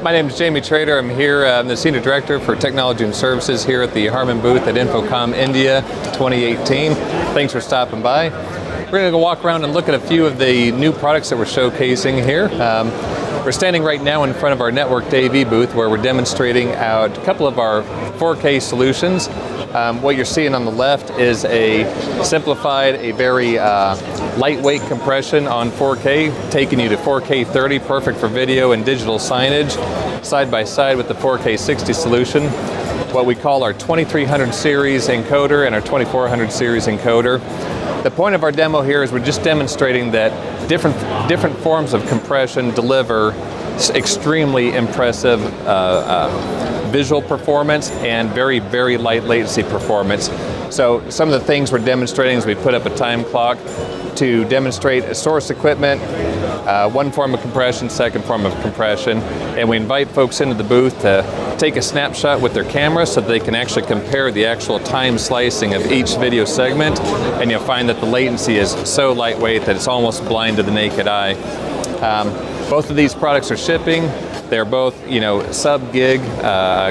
My name is Jamie Trader. I'm here, I'm the Senior Director for Technology and Services here at the Harman Booth at InfoComm India 2018. Thanks for stopping by. We're going to go walk around and look at a few of the new products that we're showcasing here. We're standing right now in front of our Networked AV booth where we're demonstrating out a couple of our 4K solutions. What you're seeing on the left is a simplified, a very lightweight compression on 4K, taking you to 4K 30, perfect for video and digital signage, side by side with the 4K 60 solution. What we call our 2300 series encoder and our 2400 series encoder. The point of our demo here is we're just demonstrating that different forms of compression deliver extremely impressive visual performance and very light latency performance. So some of the things we're demonstrating is we put up a time clock to demonstrate a source equipment, one form of compression, second form of compression, and we invite folks into the booth to take a snapshot with their camera so that they can actually compare the actual time slicing of each video segment, and you'll find that the latency is so lightweight that it's almost blind to the naked eye. Both of these products are shipping. They're both, sub-gig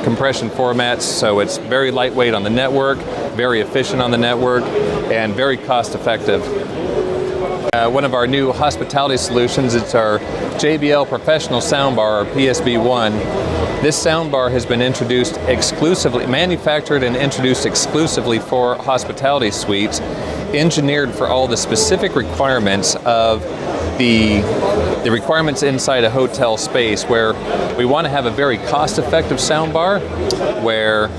compression formats, so it's very lightweight on the network, very efficient on the network, and very cost-effective. One of our new hospitality solutions, it's our JBL Professional Soundbar, or PSB1. This soundbar has been introduced exclusively, manufactured and introduced exclusively for hospitality suites, engineered for all the specific requirements of the requirements inside a hotel space, where we want to have a very cost-effective soundbar, where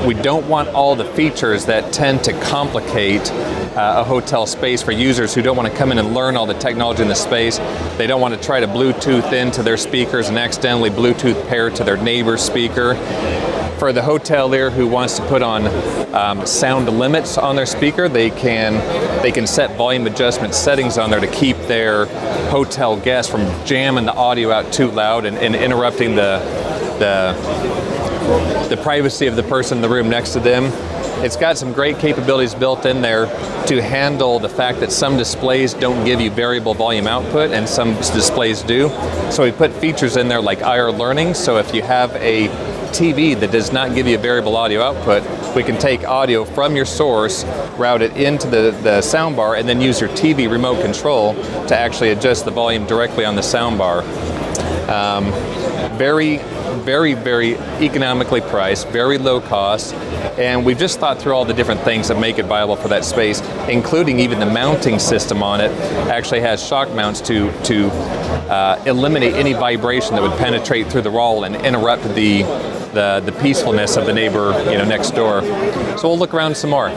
we don't want all the features that tend to complicate a hotel space for users who don't want to come in and learn all the technology in the space. They don't want to try to Bluetooth into their speakers and accidentally Bluetooth pair to their neighbor's speaker. For the hotelier who wants to put on sound limits on their speaker, they can set volume adjustment settings on there to keep their hotel guests from jamming the audio out too loud and interrupting the privacy of the person in the room next to them. It's got some great capabilities built in there to handle the fact that some displays don't give you variable volume output and some displays do. So we put features in there like IR learning, so if you have a TV that does not give you a variable audio output, we can take audio from your source, route it into the soundbar, and then use your TV remote control to actually adjust the volume directly on the soundbar. Very economically priced, very low cost, and we've just thought through all the different things that make it viable for that space, including even the mounting system on it actually has shock mounts to eliminate any vibration that would penetrate through the wall and interrupt the peacefulness of the neighbor next door. So we'll look around some more.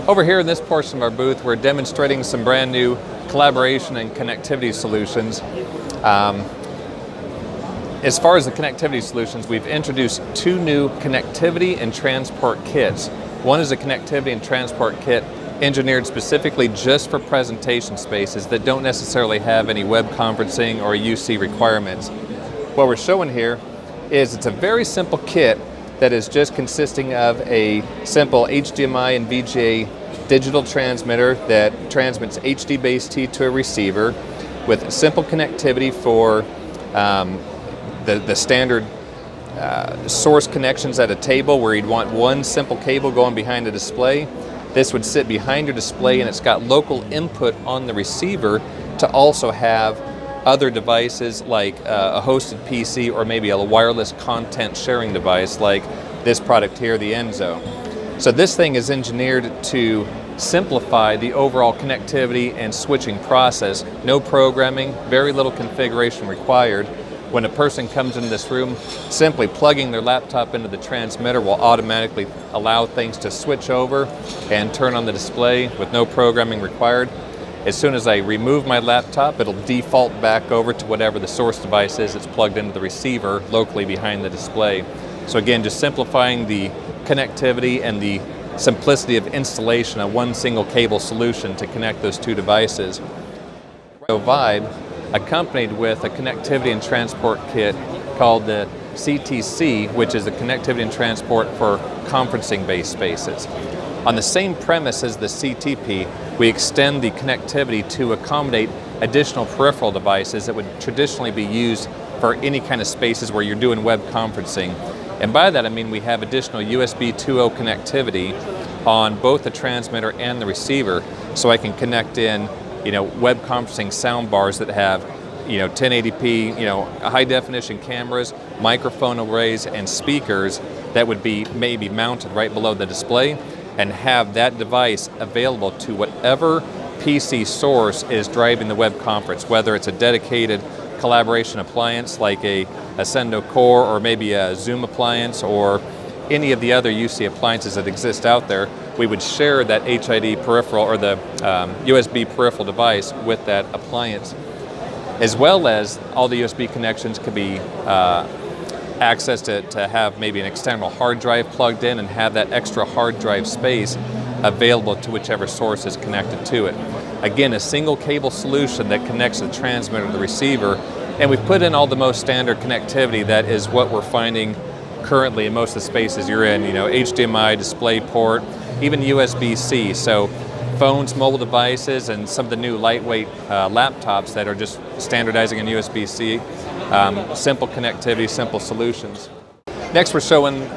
Over here in this portion of our booth, we're demonstrating some brand new collaboration and connectivity solutions. As far as the connectivity solutions, we've introduced two new connectivity and transport kits. One is a connectivity and transport kit engineered specifically just for presentation spaces that don't necessarily have any web conferencing or UC requirements. What we're showing here is it's a very simple kit that is just consisting of a simple HDMI and VGA digital transmitter that transmits HD base T to a receiver with simple connectivity for the standard source connections at a table where you'd want one simple cable going behind the display. This would sit behind your display, and it's got local input on the receiver to also have other devices like a hosted PC or maybe a wireless content sharing device like this product here, the Enzo. So this thing is engineered to simplify the overall connectivity and switching process. No programming, very little configuration required. When a person comes into this room, simply plugging their laptop into the transmitter will automatically allow things to switch over and turn on the display with no programming required. As soon as I remove my laptop, it'll default back over to whatever the source device is that's plugged into the receiver locally behind the display. So again, just simplifying the connectivity and the simplicity of installation of one single cable solution to connect those two devices. Vibe, accompanied with a connectivity and transport kit called the CTC, which is the connectivity and transport for conferencing-based spaces. On the same premise as the CTP, we extend the connectivity to accommodate additional peripheral devices that would traditionally be used for any kind of spaces where you're doing web conferencing. And by that I mean we have additional USB 2.0 connectivity on both the transmitter and the receiver, so I can connect in, web conferencing sound bars that have, 1080p, high definition cameras, microphone arrays, and speakers that would be maybe mounted right below the display, and have that device available to whatever PC source is driving the web conference, whether it's a dedicated collaboration appliance like a Ascendo Core, or maybe a Zoom appliance, or any of the other UC appliances that exist out there. We would share that HID peripheral, or the USB peripheral device, with that appliance, as well as all the USB connections could be accessed to have maybe an external hard drive plugged in, and have that extra hard drive space available to whichever source is connected to it. Again, a single cable solution that connects the transmitter to the receiver, and we've put in all the most standard connectivity that is what we're finding currently in most of the spaces you're in, HDMI, DisplayPort, even USB-C. So phones, mobile devices, and some of the new lightweight laptops that are just standardizing on USB-C. Simple connectivity, simple solutions. Next we're showing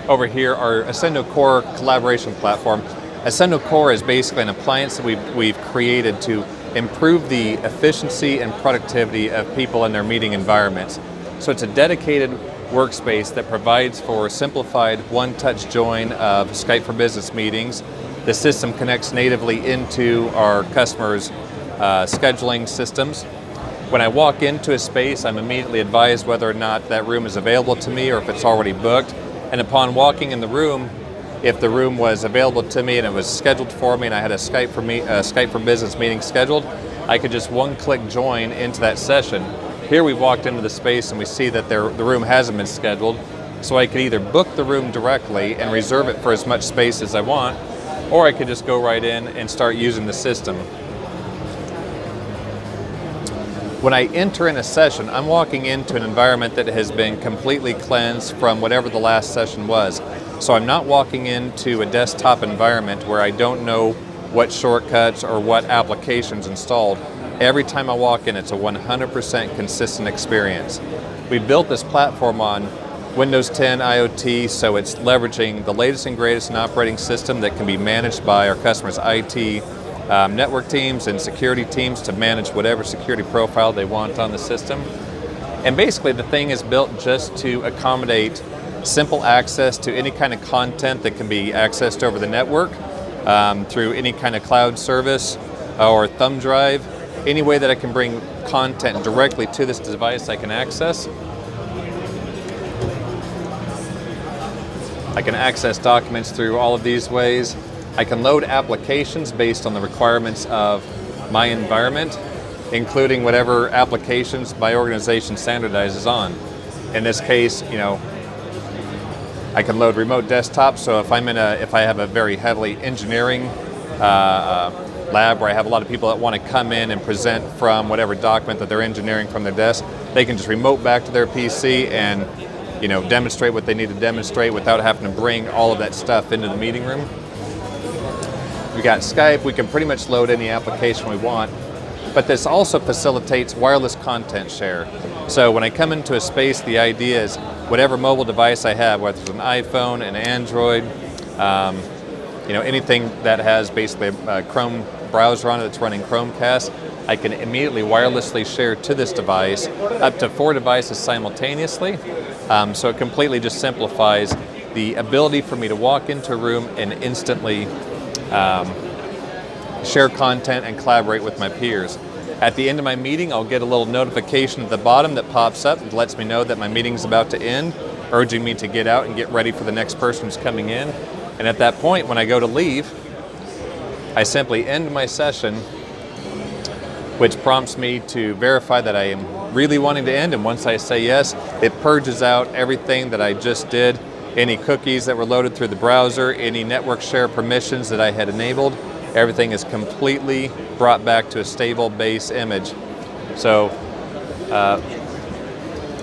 over here our Ascendo Core collaboration platform. Ascendo Core is basically an appliance that we've created to improve the efficiency and productivity of people in their meeting environments. So it's a dedicated workspace that provides for simplified one-touch join of Skype for Business meetings. The system connects natively into our customers' scheduling systems. When I walk into a space, I'm immediately advised whether or not that room is available to me, or if it's already booked. And upon walking in the room, if the room was available to me and it was scheduled for me, and I had a Skype for Business meeting scheduled, I could just one-click join into that session. Here we've walked into the space and we see that the room hasn't been scheduled, so I could either book the room directly and reserve it for as much space as I want, or I could just go right in and start using the system. When I enter in a session, I'm walking into an environment that has been completely cleansed from whatever the last session was. So I'm not walking into a desktop environment where I don't know what shortcuts or what applications installed. Every time I walk in, it's a 100% consistent experience. We built this platform on Windows 10 IoT, so it's leveraging the latest and greatest in operating system that can be managed by our customers' IT network teams and security teams to manage whatever security profile they want on the system. And basically the thing is built just to accommodate simple access to any kind of content that can be accessed over the network through any kind of cloud service or thumb drive. Any way that I can bring content directly to this device I can access. I can access documents through all of these ways. I can load applications based on the requirements of my environment, including whatever applications my organization standardizes on. In this case, I can load remote desktops, so if I have a very heavily engineering lab where I have a lot of people that want to come in and present from whatever document that they're engineering from their desk, they can just remote back to their PC and demonstrate what they need to demonstrate without having to bring all of that stuff into the meeting room. We got Skype, we can pretty much load any application we want, but this also facilitates wireless content share. So when I come into a space, the idea is whatever mobile device I have, whether it's an iPhone, an Android, anything that has basically a Chrome browser on it that's running Chromecast, I can immediately wirelessly share to this device up to 4 devices simultaneously. So it completely just simplifies the ability for me to walk into a room and instantly share content and collaborate with my peers. At the end of my meeting, I'll get a little notification at the bottom that pops up and lets me know that my meeting's about to end, urging me to get out and get ready for the next person who's coming in. And at that point, when I go to leave, I simply end my session, which prompts me to verify that I am really wanting to end. And once I say yes, it purges out everything that I just did, any cookies that were loaded through the browser, any network share permissions that I had enabled. Everything is completely brought back to a stable base image. So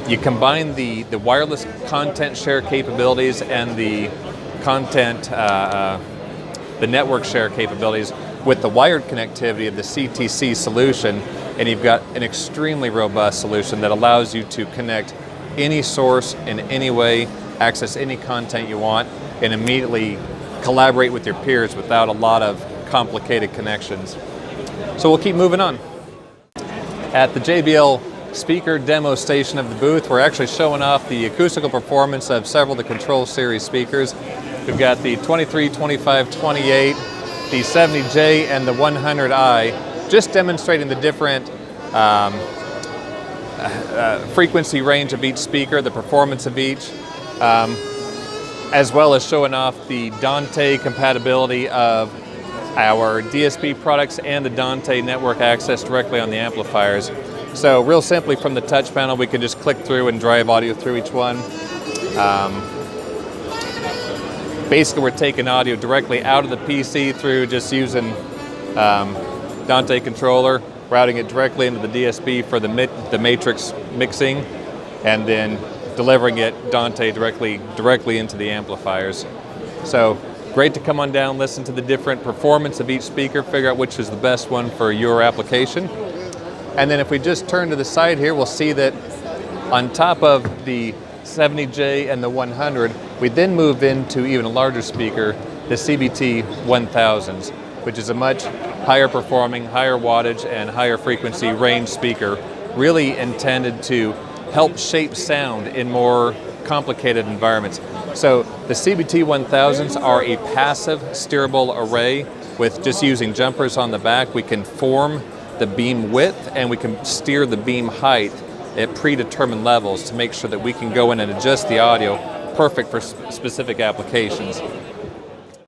you combine the wireless content share capabilities and the content the network share capabilities with the wired connectivity of the CTC solution, and you've got an extremely robust solution that allows you to connect any source in any way, access any content you want, and immediately collaborate with your peers without a lot of complicated connections. So we'll keep moving on. At the JBL speaker demo station of the booth, we're actually showing off the acoustical performance of several of the Control Series speakers. We've got the 23, 25, 28, the 70J, and the 100i, just demonstrating the different frequency range of each speaker, the performance of each, as well as showing off the Dante compatibility of our DSP products and the Dante network access directly on the amplifiers. So real simply from the touch panel, we can just click through and drive audio through each one. Basically, we're taking audio directly out of the PC through just using Dante controller, routing it directly into the DSP for the matrix mixing, and then delivering it Dante directly into the amplifiers. So great to come on down, listen to the different performance of each speaker, figure out which is the best one for your application. And then if we just turn to the side here, we'll see that on top of the 70J and the 100, we then move into even a larger speaker, the CBT 1000s, which is a much higher performing, higher wattage, and higher frequency range speaker, really intended to help shape sound in more complicated environments. So the CBT 1000s are a passive steerable array with just using jumpers on the back. We can form the beam width and we can steer the beam height at predetermined levels to make sure that we can go in and adjust the audio perfect for specific applications.